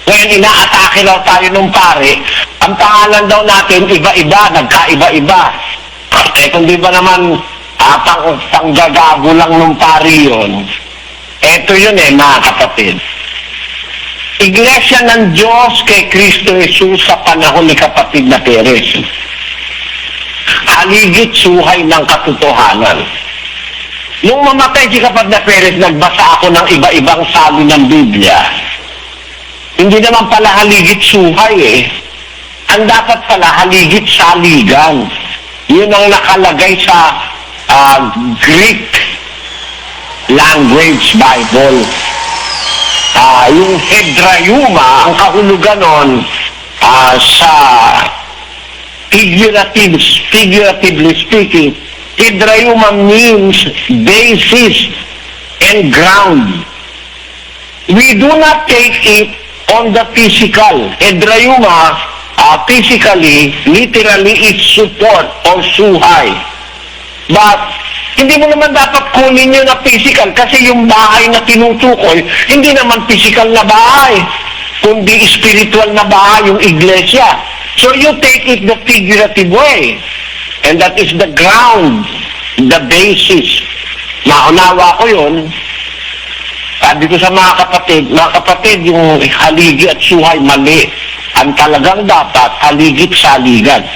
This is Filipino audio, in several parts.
Ngayon, inaatake raw tayo nung pare, ang pangalan daw natin, iba-iba, nagkaiba-iba. Eh, kung di ba naman, panggagago lang nung pare yun, eto yun mga kapatid. Iglesia ng Diyos kay Kristo Jesus sa panahon ni kapatid na Perez. Haligit suhay ng katotohanan. Nung mamatay si kapatid na Perez, nagbasa ako ng iba-ibang salin ng Biblia. Hindi naman pala haligit suhay Ang dapat pala haligit saligan. Yun ang nakalagay sa Greek language Bible. Yung hedrayuma, ang kahulugan nun, sa figuratively speaking, hedrayuma means basis and ground. We do not take it on the physical. Hedrayuma, physically, literally, is support or suhay. But, hindi mo naman dapat kunin yun na physical kasi yung bahay na tinutukoy, hindi naman physical na bahay, kundi spiritual na bahay, yung iglesia. So you take it the figurative way. And that is the ground, the basis. Naunawa ko yun. Sabi ko sa mga kapatid, yung haligi at suhay, mali. Ang talagang dapat, haligit saligan.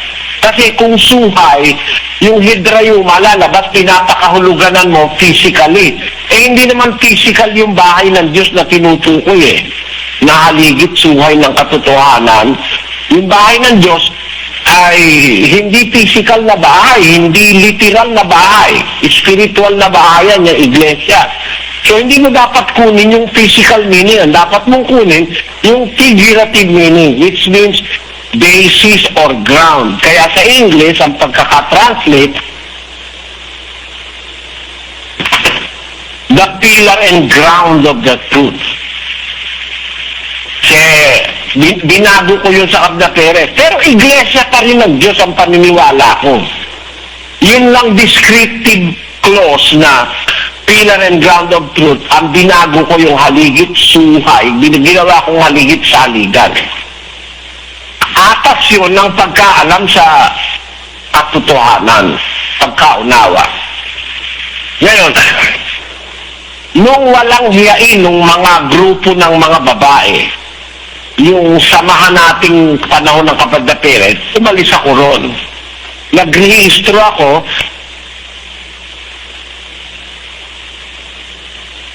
Kasi kung suhay, yung hidrayuma, lalabas, pinapakahuluganan mo physically. Hindi naman physical yung bahay ng Diyos na tinutukoy na haligit suhay ng katotohanan. Yung bahay ng Diyos ay hindi physical na bahay, hindi literal na bahay, spiritual na bahay yan, yung iglesia. So, hindi mo dapat kunin yung physical meaning. Dapat mong kunin yung figurative meaning, which means basis or ground. Kaya sa English, ang pagkakatranslate, the pillar and ground of the truth. Kasi, binago ko yun sa Abda Perez. Pero iglesia pa rin ng Diyos ang paniniwala ko. Yun lang descriptive clause na pillar and ground of truth, ang binago ko yung haligit suhay, ginawa kong haligit saligan. Atas yun ng pagkaalam sa katotohanan, pagkaunawa. Ngayon, nung walang hiyain ng mga grupo ng mga babae, yung samahan nating panahon ng kapatid na Perez, umalis ako ron. Nagrehistro ako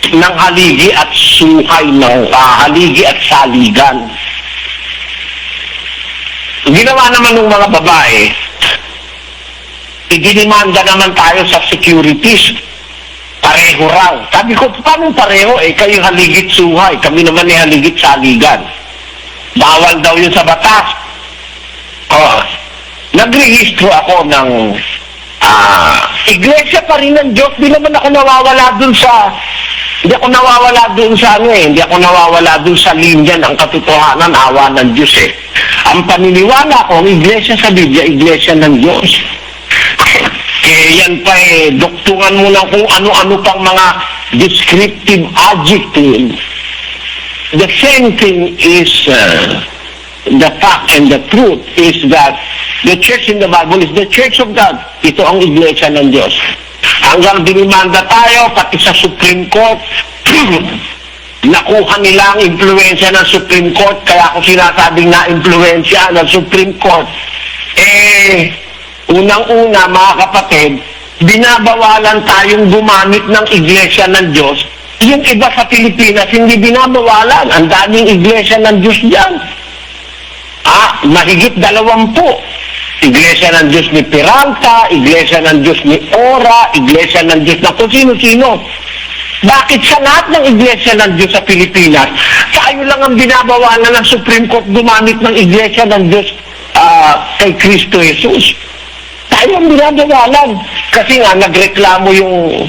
ng haligi at suhay ng haligi at saligan. Ginawa naman ng mga babae, idinimanda naman tayo sa securities. Pareho raw. Sabi ko, paano pareho? Kayo haligit suhay, kami naman haligit saligan. Bawal daw yun sa batas. Nagrehistro ako ng iglesia pa rin ng Diyos. Di naman ako nawawala dun sa Hindi ako nawawala dun sa linya ng katotohanan, awa ng Diyos Ang paniniwala ko, ang iglesia sa Biblia, iglesia ng Diyos. Yan pa doktungan mo lang kung ano-ano pang mga descriptive adjective. The same thing is, the fact and the truth is that the church in the Bible is the church of God. Ito ang iglesia ng Diyos. Hanggang dinimanda tayo, pati sa Supreme Court, nakuha nila ang impluensya ng Supreme Court, kaya ako sinasabing na-impluensya ng Supreme Court. Unang-una, mga kapatid, binabawalan tayong gumamit ng iglesia ng Diyos. Yung iba sa Pilipinas, hindi binabawalan. Ang daming iglesia ng Diyos dyan. Mahigit 20. Iglesia ng Diyos ni Peralta, Iglesia ng Diyos ni Ora, Iglesia ng Diyos na kung sino-sino. Bakit sa lahat ng Iglesia ng Diyos sa Pilipinas, tayo lang ang binabawalan ng Supreme Court gumamit ng Iglesia ng Diyos kay Kristo Jesus? Tayo ang binabawalan. Kasi nga, nagreklamo yung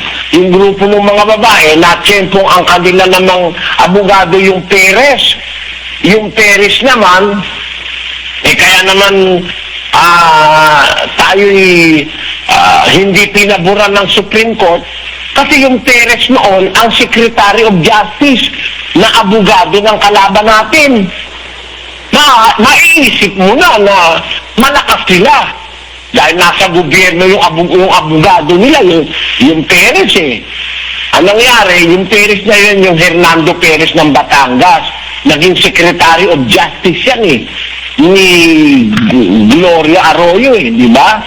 grupo ng mga babae na tiyempong ang kanila namang abogado yung Perez. Yung Perez naman, kaya naman tayo'y hindi pinaburan ng Supreme Court kasi yung Perez noon ang Secretary of Justice na abogado ng kalaban natin. maiisip mo na malakas sila. Dahil nasa gobyerno yung abogado nila, yung Perez eh. Ang nangyari, yung Perez na yun, yung Hernando Perez ng Batangas, naging Secretary of Justice yan eh, ni Gloria Arroyo eh, di ba?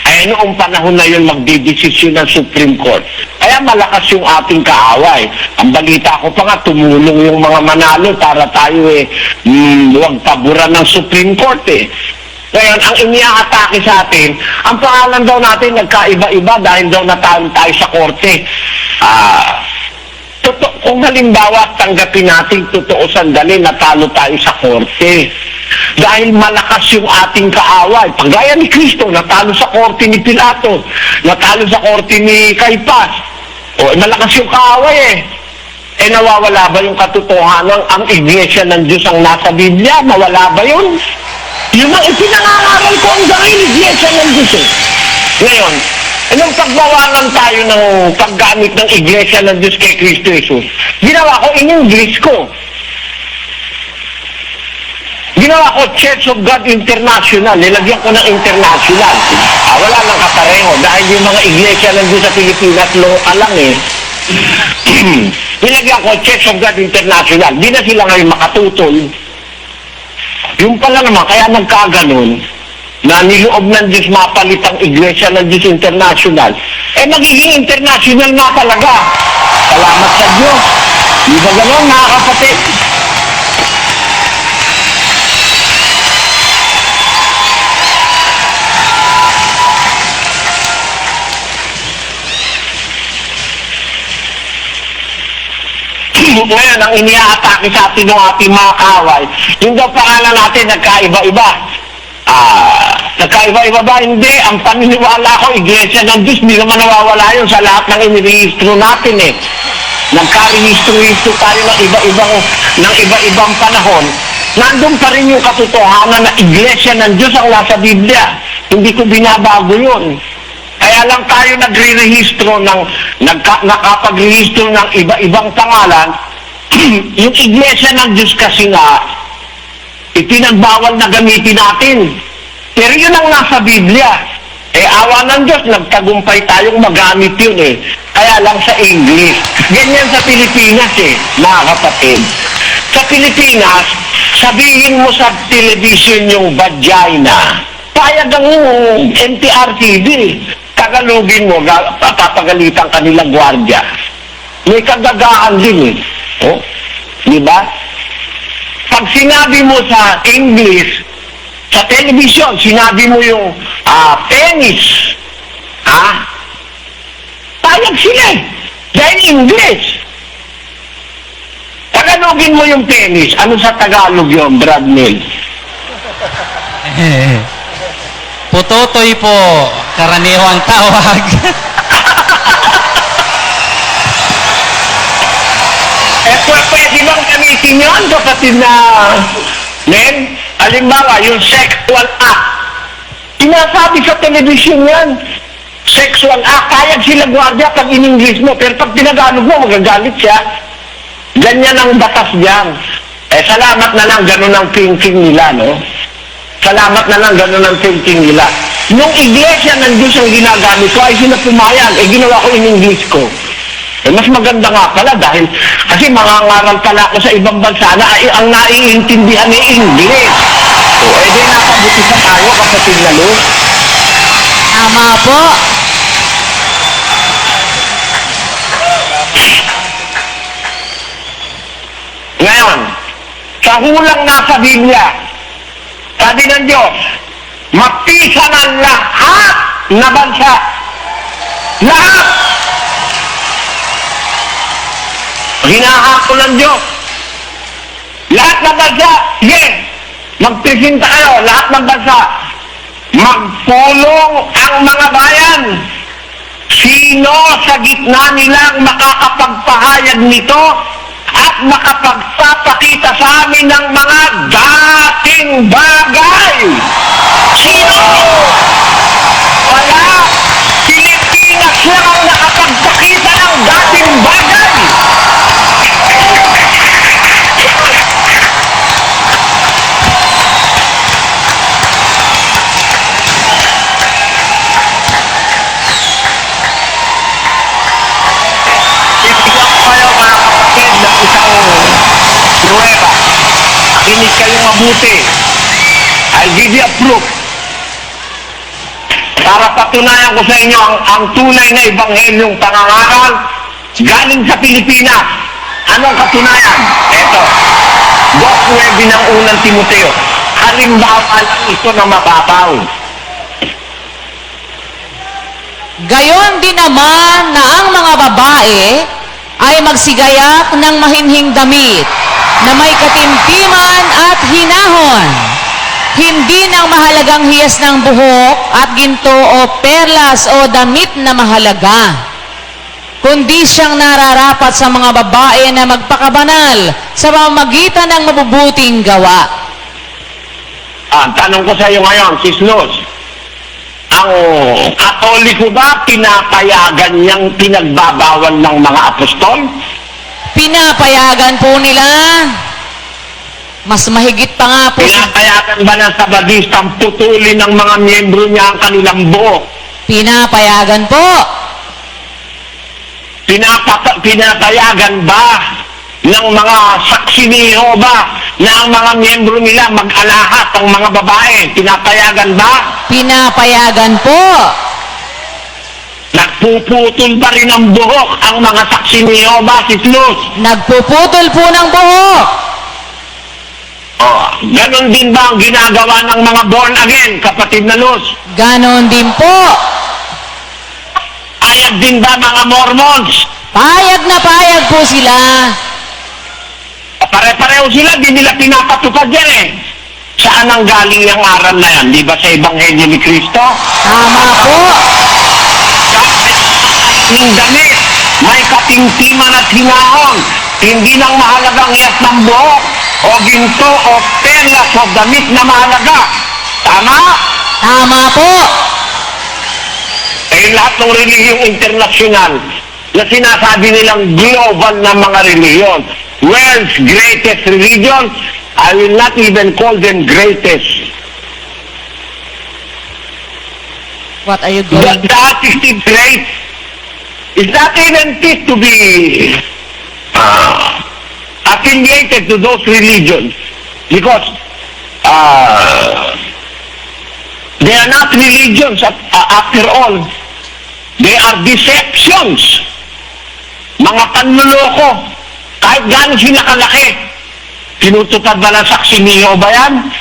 Ay noong panahon na yun magdidesisyon ng Supreme Court. Kaya malakas yung ating kaaway. Ang balita ko pa nga, tumulong yung mga manalo para tayo huwag paboran ng Supreme Court eh. Ngayon, ang iniaatake sa atin, ang pangalan daw natin nagkaiba-iba dahil daw natalo tayo sa korte. Kung halimbawa tanggapin natin totoo sandali, natalo tayo sa korte. Dahil malakas yung ating kaaway. Pagaya ni Cristo, natalo sa korte ni Pilato, natalo sa korte ni Caiphas. Malakas yung kaaway eh. Nawawala ba yung katotohanan? Ang iglesia ng Diyos ang nasa Biblia, nawala ba yun? Yung mga ipinangangaral ko ang dahil iglesia ng Diyos eh. Ngayon, nung pagbawalan tayo ng paggamit ng iglesia ng Diyos kay Cristo Jesus, ginawa ko in English ko. Ginawa ko Church of God International. Nilagyan ko ng international. Wala nang kapareho. Dahil yung mga iglesia ng Diyos sa Pilipinas, local lang eh. Nilagyan ko Church of God International. Di na sila ngayon makatutol. Yung pala naman, kaya nagkaganon, na niloob ng Diyos mapalit ang iglesia ng Diyos International, magiging international nga talaga. Salamat sa Diyos. Di ba gano'n, mga kapatid? Ngayon, ang iniaatake sa atin ng ating mga kaway, yung daw pangalan natin, nagkaiba-iba. Nagkaiba-iba ba? Hindi. Ang paniniwala ko, iglesia ng Diyos, hindi naman nawawala yun sa lahat ng inirehistro natin eh. Nagkarehistro-histro tayo ng iba-ibang panahon. Nandun pa rin yung katotohanan na iglesia ng Diyos ang nasa Biblia. Hindi ko binabago yun. Kaya lang tayo nagre-rehistro nakapagrehistro ng iba-ibang pangalan. Yung iglesia ng Diyos kasi nga, ipinagbawal na gamitin natin. Pero yun ang nasa Biblia. Awa ng Diyos, nagtagumpay tayong magamit yun eh. Kaya lang sa English. Ganyan sa Pilipinas eh, mga kapatid. Sa Pilipinas, sabihin mo sa television yung vagina. Payag ang MTRTV. Tagalogin mo, papagalitan kanilang gwardiya. May kagagahan din eh. Di ba? Pag sinabi mo sa English, sa television, sinabi mo yung penis. Payag sila eh. Dahil English. Tagalogin mo yung penis. Ano sa Tagalog yun, Brad Mill? Putotoy po, karaniwang tawag. Pwede bang gamitin yun, kapatid na men? Halimbawa, yung sexual act. Sinasabi sa television yan, sexual act. Kayag sila gwardiya pag in-English mo, pero pag tinagalog mo, magagalit siya. Ganyan ang batas diyan. Salamat na lang, ganun ang thinking nila, no? Salamat na lang, ganun ang thinking nila. Yung iglesia ng Diyos ang ginagamit ko, ay sila pumayag. Ginawa ko in-English ko. Mas maganda nga pala dahil kasi mangangaral pala ako sa ibang bansa na ang naiintindihan ni English. Di napabuti pa tayo, kapatid na Luz. Tama po. Ngayon, sa hulang nasa Biblia, sabi ng Diyos, mapisa ng lahat na bansa. Lahat! Hinahakol ng Diyos. Lahat ng bansa, yes! Magpresenta kayo, lahat ng bansa. Magpulong ang mga bayan. Sino sa gitna nilang makakapagpahayag nito at makapagpapakita sa amin ng mga dating bagay? Sino? Wala. Pilipinas lang ang nakapagpakita ng dating bagay. Makinig kayong mabuti. I'll give you a proof. Para patunayan ko sa inyo ang tunay na ebanghelyong pangangaral galing sa Pilipinas. Anong katunayan? Ito. Book 9 ng unang Timoteo. Halimbawa lang ito na mababaw. Gayon din naman na ang mga babae ay magsigayak ng mahinhing damit na may katimtiman at hinahon. Hindi ng mahalagang hiyas ng buhok at ginto o perlas o damit na mahalaga, kundi siyang nararapat sa mga babae na magpakabanal sa pamamagitan ng mabubuting gawa. Tanong ko sa iyo ngayon, Sis Luz, ang Katoliko ba pinapayagan niyang pinagbabawal ng mga apostol? Pinapayagan po nila. Mas mahigit pa nga po. Pinapayagan ba ng Sabadistang putulin ng mga miyembro niya ang kanilang buhok? Pinapayagan po. Pinapayagan ba ng mga saksi ni Jehovah na ang mga miyembro nila mag-alahat ang mga babae? Pinapayagan ba? Pinapayagan po. Nagpuputol ba rin ng buhok ang mga saksi ni Jehovah, Sis Luz? Nagpuputol po ng buhok. Ganon din ba ang ginagawa ng mga born again, kapatid na Luz? Ganon din po. Payag din ba mga Mormons? Payag na payag po sila. Pare-pareho sila, di nila pinapatupad yan eh. Saan ang galing yung aral na yan? Di ba sa Ebanghelyo ni Cristo? Tama po. Yung damit, may katingtiman at hinahon. Hindi nang mahalagang hiyas ng buhok o ginto o perlas o damit na mahalaga. Tama? Tama po. Eh lahat ng relihiyong internasyonal na sinasabi nilang global na mga reliyon, world's greatest religion, I will not even call them greatest. What are you The going to... adjective great is not even fit to be affiliated to those religions because they are not religions after all. They are deceptions. Mga panluloko. Kahit gaano sila kalaki. Tinutupad ba ng saksi ni Jehovah yan?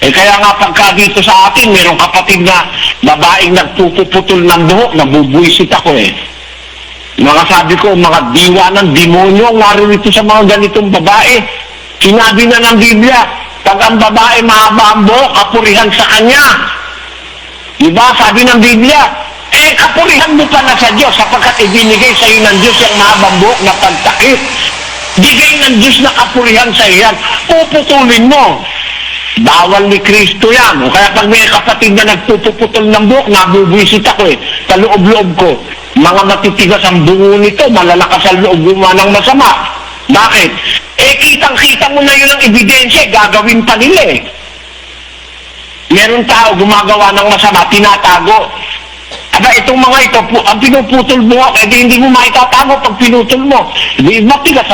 Eh kaya nga pagka dito sa atin, mayroong kapatid na babaeng nagpuputol ng buhok, nabubuisit ako eh. Mga sabi ko, mga diwa ng demonyo ang naririto sa mga ganitong babae. Sinabi na ng Biblia, pag ang babae mahaba ang buhok, kapurihan sa kanya. Diba? Sabi ng Biblia, eh kapurihan mo pa na sa Diyos sapagkat ibinigay sa iyo ng Diyos yung mahabang buhok na pagtakip. Bigay ng Diyos na kapurihan sa iyo yan. Puputulin mo. Bawal ni Kristo yan. O kaya pag may kapatid na nagpuputol ng buhok, nabubuisit ako eh. Sa loob-loob ko. Mga matitigas ang bungo nito, malalakas ang loob gumawa ng masama. Bakit? Eh kitang-kita mo na yun ang ebidensya, gagawin pa nila eh. Meron tao gumagawa ng masama, tinatago. Aba, itong mga ito, ang pinuputol buhok, eh di hindi mo maitatago pag pinutol mo. Di, matigas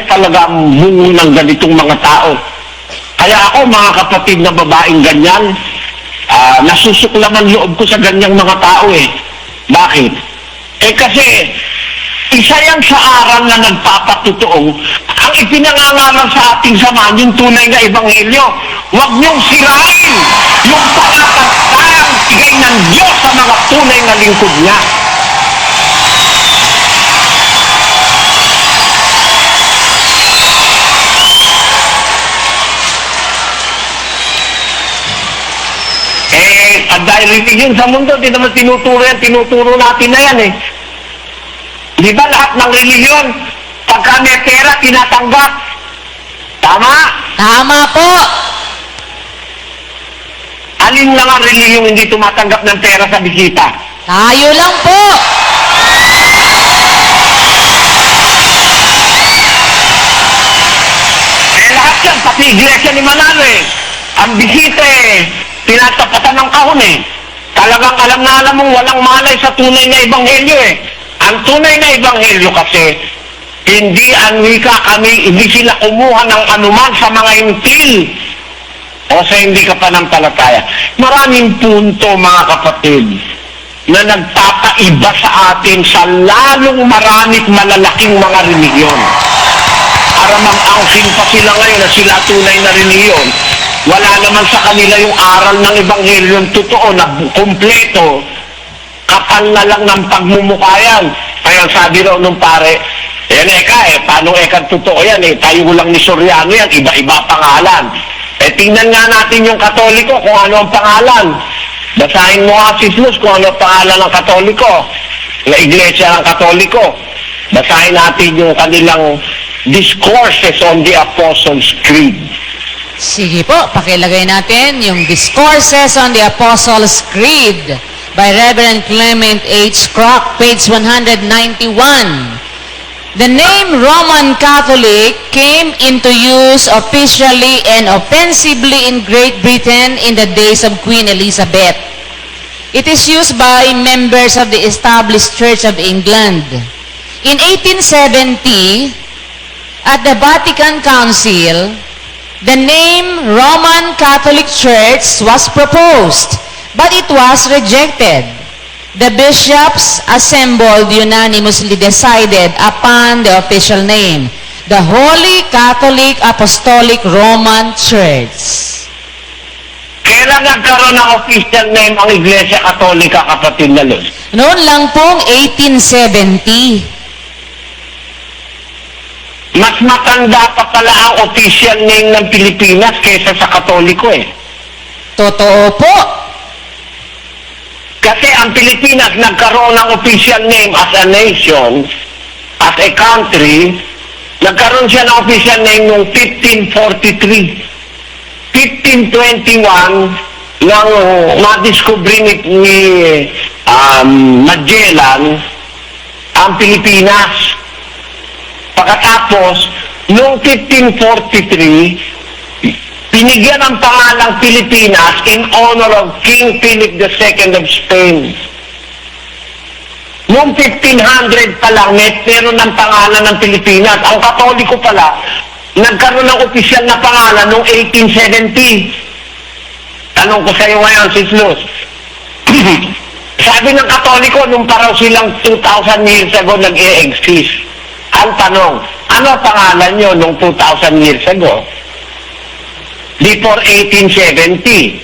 talaga ang bungo ng ganitong mga tao. Kaya ako, mga kapatid na babaeng ganyan, nasusuklam ang loob ko sa ganyang mga tao eh. Bakit? Eh kasi, isa yan sa aral na nagpapatutuong ang ipinangangaral sa ating samahan, yung tunay na ebanghelyo. Huwag niyong sirain yung palatandaan bigay ng Diyos sa mga tunay na lingkod niya. Dahil religion sa mundo, di naman tinuturo yan, tinuturo natin na yan eh. Di ba lahat ng religion, pagka may pera, tinatanggap? Tama? Tama po. Alin lang ang relihiyong hindi tumatanggap ng pera sa bisita? Tayo lang po. Eh lahat yan, pati iglesia ni Manalo eh. Ang bisita eh, tinatapatan ng kahon eh. Talagang alam na alam mong walang malay sa tunay na ebanghelyo eh. Ang tunay na ebanghelyo kasi, Hindi ang wika kami, hindi sila kumuha ng anuman sa mga intil o sa hindi ka panampalataya. Maraming punto, mga kapatid, na nagpapaiba sa atin sa lalong maraming malalaking mga relihiyon. Para mang-angkin pa sila ngayon na sila tunay na relihiyon. Wala naman sa kanila yung aral ng Ebanghelyo totoo na kumpleto. Kapal na lang ng pagmumukayan. Kaya sabi raw nung pare, paano totoo yan tayo lang ni Soriano yan, iba-iba pangalan. Tingnan nga natin yung Katoliko kung ano ang pangalan. Basahin mo nga si Luz kung ano ang pangalan ng Katoliko, na Iglesia ng Katoliko. Basahin natin yung kanilang Discourses on the Apostles' Creed. Sige po, pakilagay natin yung Discourses on the Apostles' Creed by Reverend Clement H. Kroc, page 191. The name Roman Catholic came into use officially and offensively in Great Britain in the days of Queen Elizabeth. It is used by members of the established Church of England. In 1870, at the Vatican Council, the name Roman Catholic Church was proposed, but it was rejected. The bishops assembled unanimously decided upon the official name, the Holy Catholic Apostolic Roman Church. Kailan nagkaroon ng official name ang Iglesia Katolika, kapatid na Luz? Noon lang pong 1870. Mas matanda pa pala ang official name ng Pilipinas kaysa sa Katoliko Totoo po. Kasi ang Pilipinas nagkaroon ng official name as a nation, as a country, nagkaroon siya ng official name noong 1543. 1521, nang madiscover ni Magellan ang Pilipinas. Pagkatapos, noong 1543, binigyan ang pangalang Pilipinas in honor of King Philip II of Spain. Noong 1500 pa lang, meron ng pangalan ng Pilipinas. Ang Katoliko pala, nagkaroon ng opisyal na pangalan noong 1870. Tanong ko sa iyo ngayon, Sis Luz. Sabi ng Katoliko, nung paraw silang 2,000 years ago nag-e-exist. Ang tanong, ano pangalan nyo nung 2,000 years ago? Before 1870,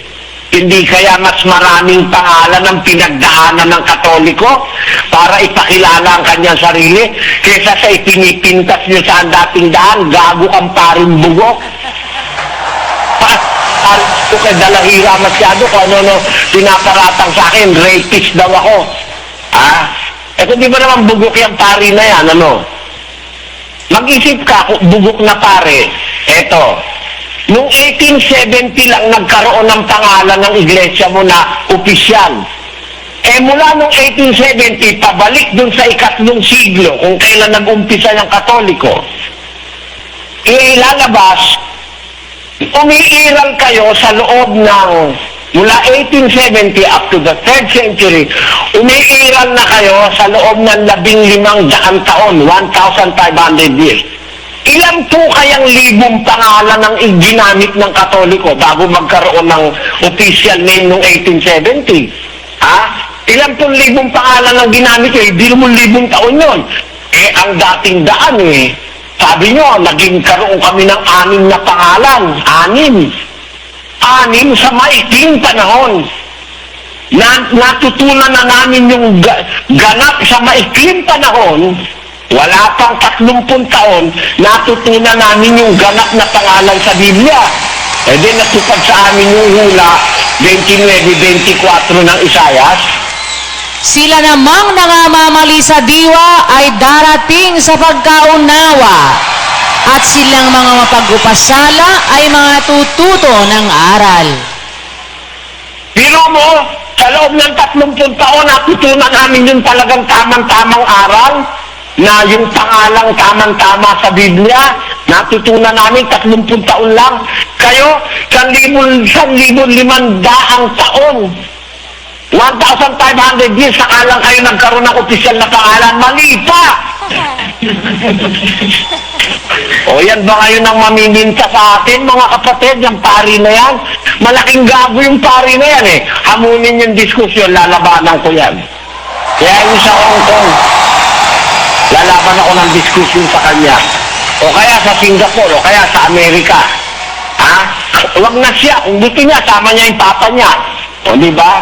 hindi kaya mas maraming pangalan ang pinagdaanan ng Katoliko para ipakilala ang kanyang sarili kaysa sa ipinipintas nyo sa dating daan, gago kang paring bugok. Ko kay dalahira masyado kung ano pinaparatang sa akin, rapist daw ako. Kung di ba naman bugok yung pari na yan, Mag-isip ka, kung bugok na pare, noong 1870 lang nagkaroon ng pangalan ng iglesia mo na opisyal. Mula noong 1870, pabalik dun sa ikatlong siglo, kung kailan nag-umpisa yung Katoliko, ilalabas, umiiral kayo sa loob ng, mula 1870 up to the 3rd century, umiiral na kayo sa loob ng 1500 taon, 1,500 years. Ilan po kayang libong pangalan ang ginamit ng Katoliko bago magkaroon ng official name noong 1870? Ilan po libong pangalan ang ginamit nyo? Hindi mo libong taon yun. Ang dating daan sabi nyo, naging karoon kami ng 6 na pangalan. 6 sa maikling panahon. Natutunan na namin yung ganap sa maikling panahon. Wala pang 30 taon, natutunan namin yung ganap na pangalan sa Biblia. Then natupad sa amin yung hula 29-24 ng Isaias. Sila namang nangamamali sa diwa ay darating sa pagkaunawa at silang mga mapag-upasala ay mga tututo ng aral. Biro mo, sa loob ng 30 taon, natutunan namin yung talagang tamang-tamang aral na yung pangalang tamang-tama sa Biblia, natutunan namin 30 taon lang. Kayo, 1,500 taon. 1,500 years, saka lang kayo nagkaroon ng opisyal na pangalan. Mali pa! O yan ba kayo nang mamiminta sa atin, mga kapatid, yung pari na yan? Malaking gago yung pari na yan eh. Hamunin yung diskusyon, lalabanan ko yan. Kaya yung sa Hong Kong, lalaban ako ng diskusyon sa kanya. O kaya sa Singapore, o kaya sa Amerika. Ha? Huwag na siya. Kung gusto niya, sama niya yung papa niya. O, di ba?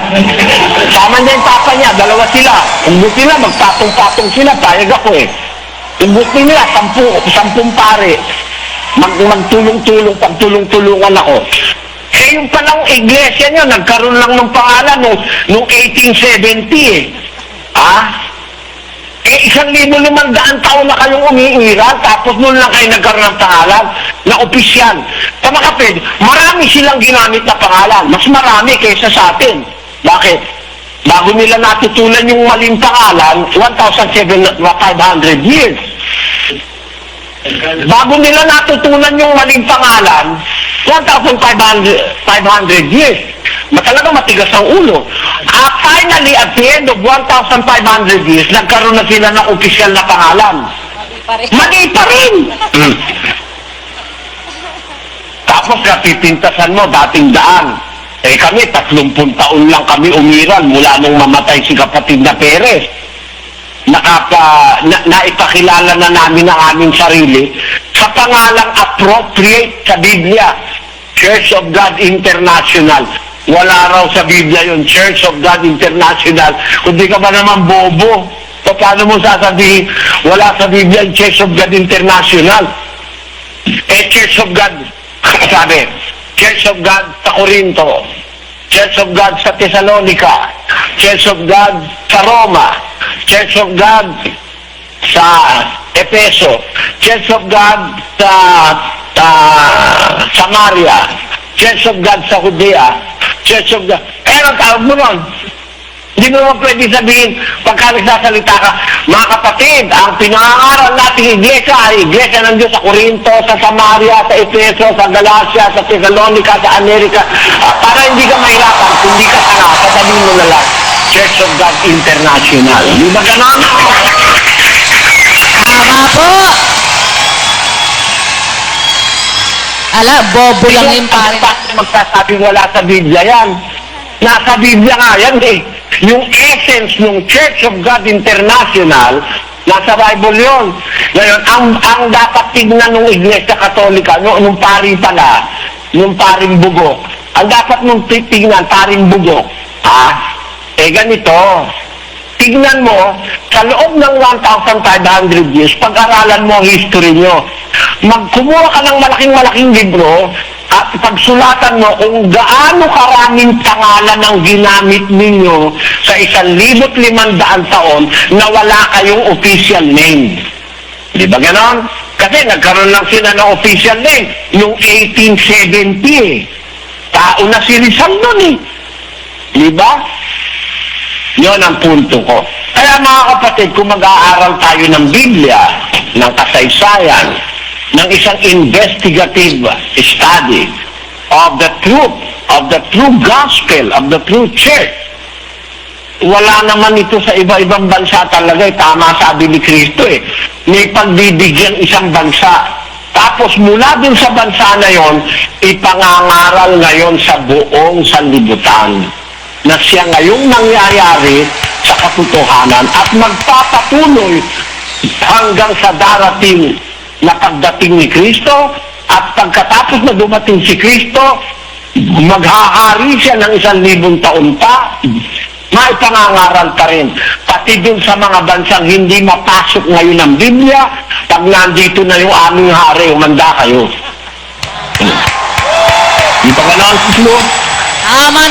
Sama niya yung papa niya, dalawa sila. Kung gusto nila, magpatong-patong sila, payag ako eh. Kung gusto nila, 10 pare. Magtulong-tulong, pagtulong-tulungan ako. Eh, yung palang iglesia niyo, nagkaroon lang ng pangalan noong 1870 eh. Ha? Eh, 1,500 taon na kayong umiiral, tapos noon lang kayo nagkaroon ng pangalan na opisyal. Tama kapid, marami silang ginamit na pangalan. Mas marami kaysa sa atin. Bakit? Bago nila natutunan yung maling pangalan, 1,500 years. Bago nila natutunan yung maling pangalan, 1,500 years. Talaga matigas ang ulo. Finally, at the end of 1,500 years, nagkaroon na sila ng opisyal na pangalan. Mali pa rin! Tapos napipintasan mo, dating daan. Eh kami, 30 taon lang kami umiral mula nung mamatay si kapatid na Perez. Naipakilala na namin ang aming sarili sa pangalang appropriate sa Biblia, Church of God International. Wala raw sa Biblia yung Church of God International. Kundi ka ba naman bobo? O paano mo sasabihin, wala sa Biblia yung Church of God International? Eh, Church of God, sabi, Church of God sa Corinto, Church of God sa Thessalonica, Church of God sa Roma, Church of God sa Efeso, Church of God sa Samaria, Church of God sa Judea, Church of God. Eh, anong tawag mo nun? Hindi mo naman pwede sabihin, pagka nagsasalita ka, mga kapatid, ang pinangangaral nating iglesia ay iglesia ng Diyos sa Corinto, sa Samaria, sa Efeso, sa Galacia, sa Thessalonica, sa Amerika. Para hindi ka mahirapan, kung hindi ka tanga, sasabihin mo na lang, Church of God International. Di ba ganon? Tama po! Ala, bobo lang yung pare. Magsasabi wala sa Biblia yan. Nasa Biblia nga yan eh. Yung essence ng Church of God International, nasa Bible yun. Ngayon, ang dapat tignan ng Iglesia Katolika, nung pari pala, yung paring bugok, ang dapat nung tignan, paring bugok, eh ganito, tignan mo, sa loob ng 1,500 years, pag-aralan mo ang history nyo. Magkumuha ka ng malaking-malaking libro at pagsulatan mo kung gaano karaming pangalan ang ginamit ninyo sa 1,500 taon na wala kayong official name. Di ba ganon? Kasi nagkaroon lang sila ng official name yung 1870 eh. Tao na si Rizal nun eh. Di ba? Yun ang punto ko. Kaya mga kapatid, kung mag-aaral tayo ng Biblia, ng kasaysayan, ng isang investigative study of the true gospel, of the true church, wala naman ito sa iba-ibang bansa talaga. Tama sabi ni Kristo eh. May pagbibigyan isang bansa. Tapos mula dun sa bansa na yon, ipangangaral ngayon sa buong sanlibutan na siya ngayong nangyayari sa katotohanan at magpapatuloy hanggang sa darating na pagdating ni Kristo, at pagkatapos na dumating si Kristo, maghahari siya ng 1,000 taon pa, maipangangaral pa rin. Pati dun sa mga bansang hindi mapasok ngayon ng Biblia, pag nandito na yung aming hari, umanda kayo. Di ba ganon, Sislo?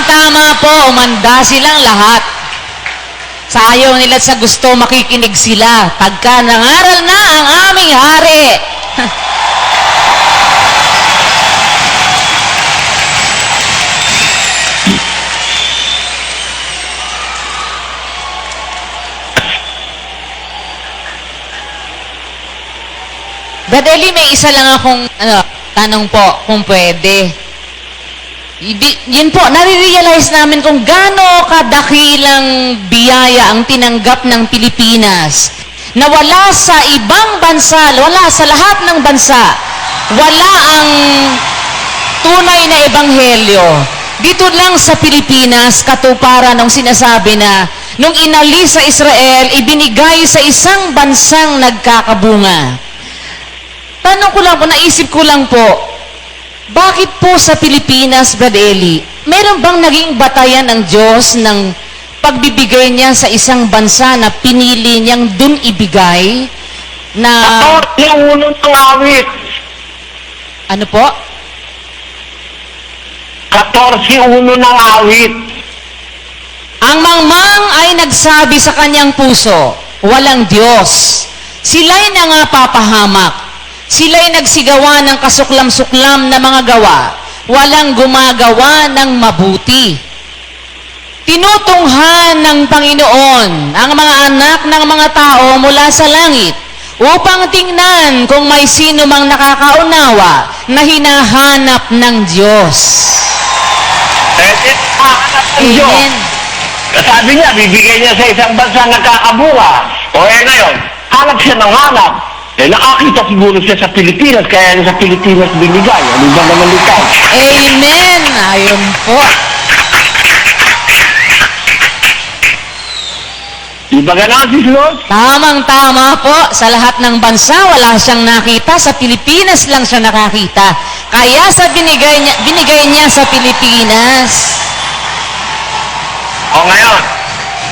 Tama po, umanda silang lahat. Sayaw nila sa gusto makikinig sila pagka nangaral na ang aming hari. Brad Eli, may isa lang akong tanong po, kung pwede. Yun po, nare-realize namin kung gaano kadakilang biyaya ang tinanggap ng Pilipinas na wala sa ibang bansa, wala sa lahat ng bansa, wala ang tunay na ebanghelyo. Dito lang sa Pilipinas, katuparan ng sinasabi na nung inalis sa Israel, ibinigay sa isang bansang nagkakabunga. Tanong ko lang po, naisip ko lang po, bakit po sa Pilipinas, Brad Eli, meron bang naging batayan ng Diyos ng pagbibigay niya sa isang bansa na pinili niyang dun ibigay na... Yung unang awit. Ano po? 14:1 ng awit. Ang mangmang ay nagsabi sa kanyang puso, walang Diyos. Sila'y nangapapahamak. Sila'y nagsigawa ng kasuklam-suklam na mga gawa. Walang gumagawa ng mabuti. Tinutunghan ng Panginoon ang mga anak ng mga tao mula sa langit upang tingnan kung may sino mang nakakaunawa na hinahanap ng Diyos. Diyos. Amen. Sabi niya, bibigay niya sa isang bansa nagkakabunga. O ngayon, hanap siya ng hanap. Nakakita siguro siya sa Pilipinas, kaya niya sa Pilipinas binigay. Ano ba naman ikaw? Amen. Ayun po. Iba ganon, Sis Lord? Tamang-tama po. Sa lahat ng bansa, wala siyang nakita. Sa Pilipinas lang siya nakakita. Kaya sa binigay niya sa Pilipinas. O ngayon,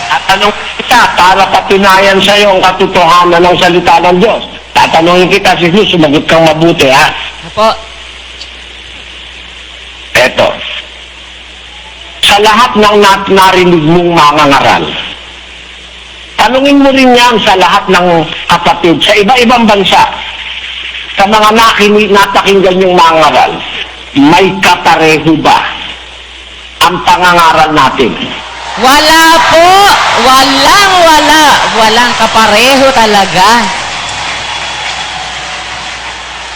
tatanong kita para patunayan sa iyo ang katotohanan ng salita ng Diyos. Tatanungin kita, Sis Lord, sumagot kang mabuti, ha? Apo. Eto. Sa lahat ng narinig mong mga ngaral, tanungin mo rin yan sa lahat ng kapatid, sa iba-ibang bansa, sa mga napakinggan yung mga ngaral, may kapareho ba ang pangangaral natin? Wala po. Walang-wala. Walang kapareho talaga.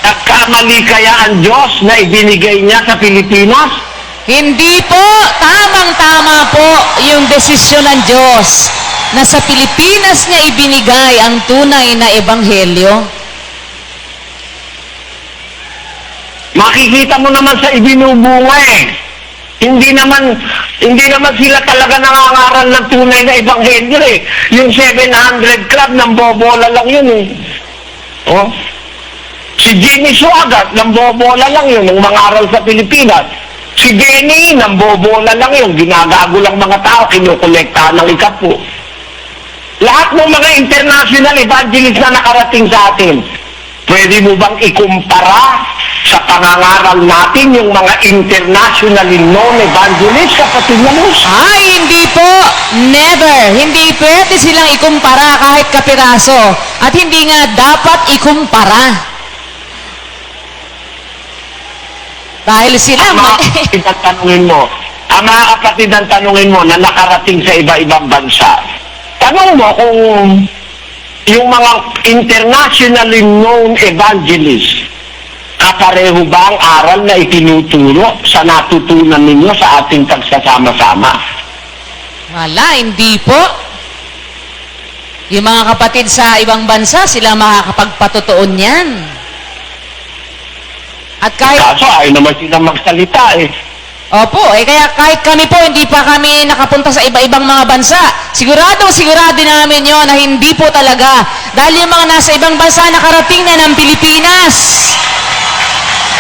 Nagkamali kaya ang Diyos na ibinigay niya sa Pilipinas? Hindi po. Tamang-tama po yung desisyon ng Diyos na sa Pilipinas niya ibinigay ang tunay na ebanghelyo. Makikita mo naman sa ibinubunga eh. Hindi naman sila talaga nangangaral ng tunay na ebanghelyo eh. Yung 700 Club, ng bobola lang yun eh. Oh. Si Jimmy Swaggart, ng bobola lang yun, ng mangaral sa Pilipinas. Si Benny, ng bobola lang yun, ginagago lang mga tao, kinukolektahan ng ikapo. Lahat ng mga international evangelists na nakarating sa atin, pwede mo bang ikumpara sa pangangaral natin yung mga internationally known evangelists, kapatid na Luz? Ay, hindi po. Never. Hindi pwede silang ikumpara kahit kapiraso. At hindi nga dapat ikumpara. Dahil sila... Ang mga kapatid ang tanungin mo na nakarating sa iba-ibang bansa, tanong mo kung yung mga internationally known evangelists, kapareho ba ang aral na itinuturo sa natutunan ninyo sa ating pagsasama-sama? Wala, hindi po. Yung mga kapatid sa ibang bansa, sila makakapagpatutuon yan. At kahit... Kaso ayaw naman silang magsalita eh. Opo, kaya kahit kami po, hindi pa kami nakapunta sa iba-ibang mga bansa. Sigurado namin yon na hindi po talaga. Dahil yung mga nasa ibang bansa nakarating na ng Pilipinas.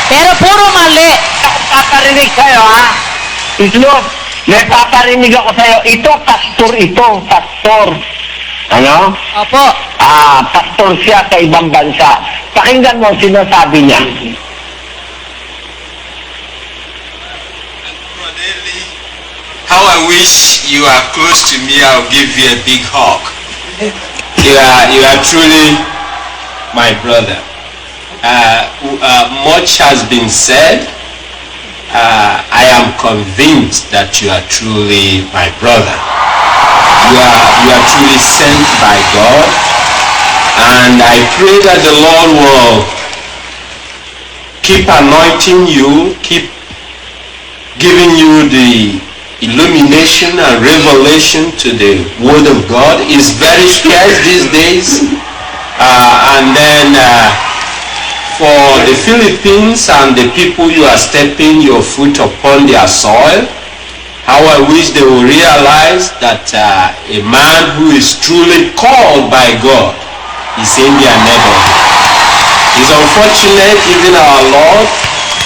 Pero puro mali. Ako paparinig sa'yo, ha? Islo, may paparinig ako sa'yo. Ito, pastor. Ano? Opo. Pastor siya sa ibang bansa. Pakinggan mo ang sinasabi niya. How I wish you are close to me, I'll give you a big hug. You are truly my brother. Much has been said. I am convinced that you are truly my brother. You are truly sent by God. And I pray that the Lord will keep anointing you, keep giving you the illumination and revelation to the Word of God. Is very scarce these days. And then for the Philippines and the people you are stepping your foot upon their soil, how I wish they will realize that a man who is truly called by God is in their neighborhood. It's unfortunate, even our Lord,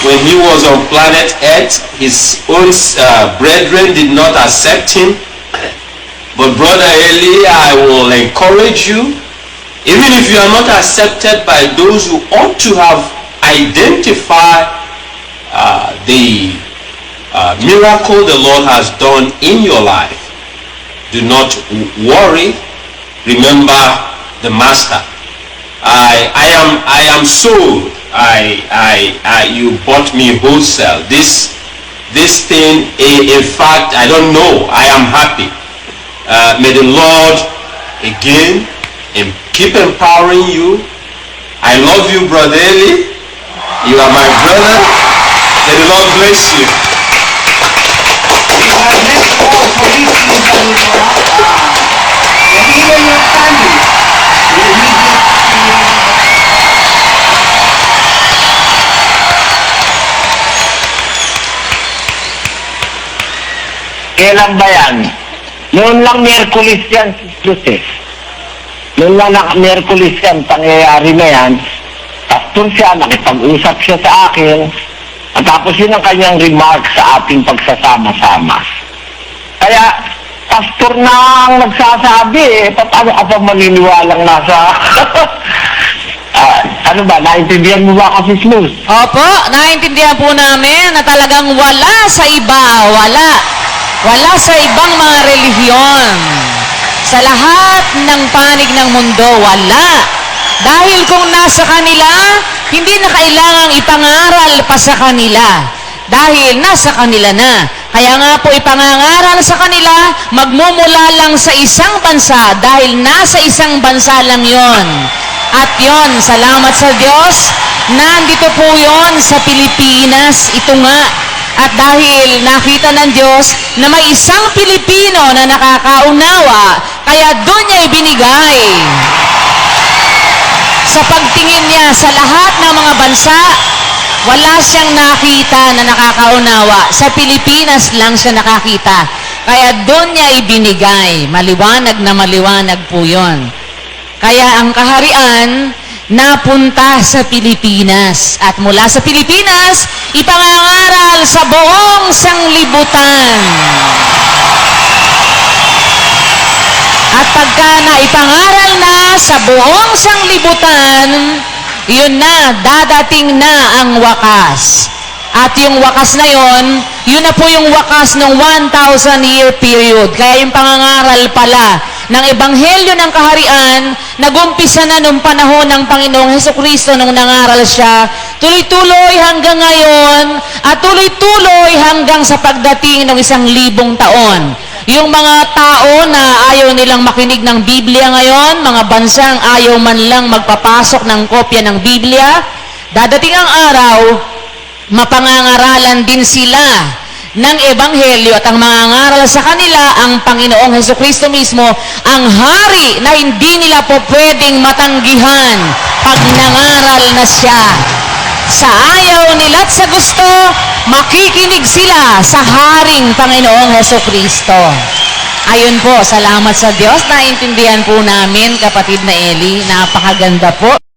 when he was on planet Earth, his own brethren did not accept him. But Brother Eli, I will encourage you, even if you are not accepted by those who ought to have identified the miracle the Lord has done in your life, do not worry. Remember the Master. I am sold. You bought me wholesale. This thing, in fact, I don't know. I am happy. May the Lord again keep empowering you. I love you, Brother Eli. You are my brother. May the Lord bless you. We have met all for this reason, and even your family will need this. Kailan ba yan? Noon lang Miyerkules yan, Sis. Noon lang Miyerkules yan, pangyayari na yan. Pastor siya, nakipag-usap siya sa akin. At tapos yun ang kanyang remark sa ating pagsasama-sama. Kaya, pastor na ang nagsasabi, paano ka pa maniniwalang nasa... ano ba, naintindihan mo ba kasi, Sus? Opo, naintindihan po namin na talagang wala sa iba, wala sa ibang mga relihiyon. Sa lahat ng panig ng mundo, wala. Dahil kung nasa kanila, hindi na kailangang ipangaral pa sa kanila. Dahil nasa kanila na. Kaya nga po ipangangaral sa kanila, magmumula lang sa isang bansa dahil nasa isang bansa lang yon. At yon, salamat sa Diyos, nandito po yon sa Pilipinas, ito nga. At dahil nakita ng Diyos na may isang Pilipino na nakakaunawa, kaya doon niya ibinigay. Sa pagtingin niya sa lahat ng mga bansa, wala siyang nakita na nakakaunawa. Sa Pilipinas lang siya nakakita. Kaya doon niya ibinigay. Maliwanag na maliwanag po yun. Kaya ang kaharian, napunta sa Pilipinas. At mula sa Pilipinas, ipangangaral sa buong sanglibutan. At pagka naipangaral na sa buong sanglibutan, yun na, dadating na ang wakas. At yung wakas na yon, yun na po yung wakas ng 1,000-year period. Kaya yung pangangaral pala ng Ebanghelyo ng Kaharian, nagumpisa na nung panahon ng Panginoong Hesukristo nung nangaral siya, tuloy-tuloy hanggang ngayon, at tuloy-tuloy hanggang sa pagdating ng 1,000 taon. Yung mga tao na ayaw nilang makinig ng Biblia ngayon, mga bansang ayaw man lang magpapasok ng kopya ng Biblia, dadating ang araw, mapangangaralan din sila ng Ebanghelyo at ang mangangaral sa kanila ang Panginoong Hesukristo mismo, ang hari na hindi nila po pwedeng matanggihan pag nangaral na siya. Sa ayaw nila at sa gusto, makikinig sila sa haring Panginoong Hesukristo. Ayun po, salamat sa Diyos. Naintindihan po namin, kapatid na Eli. Napakaganda po.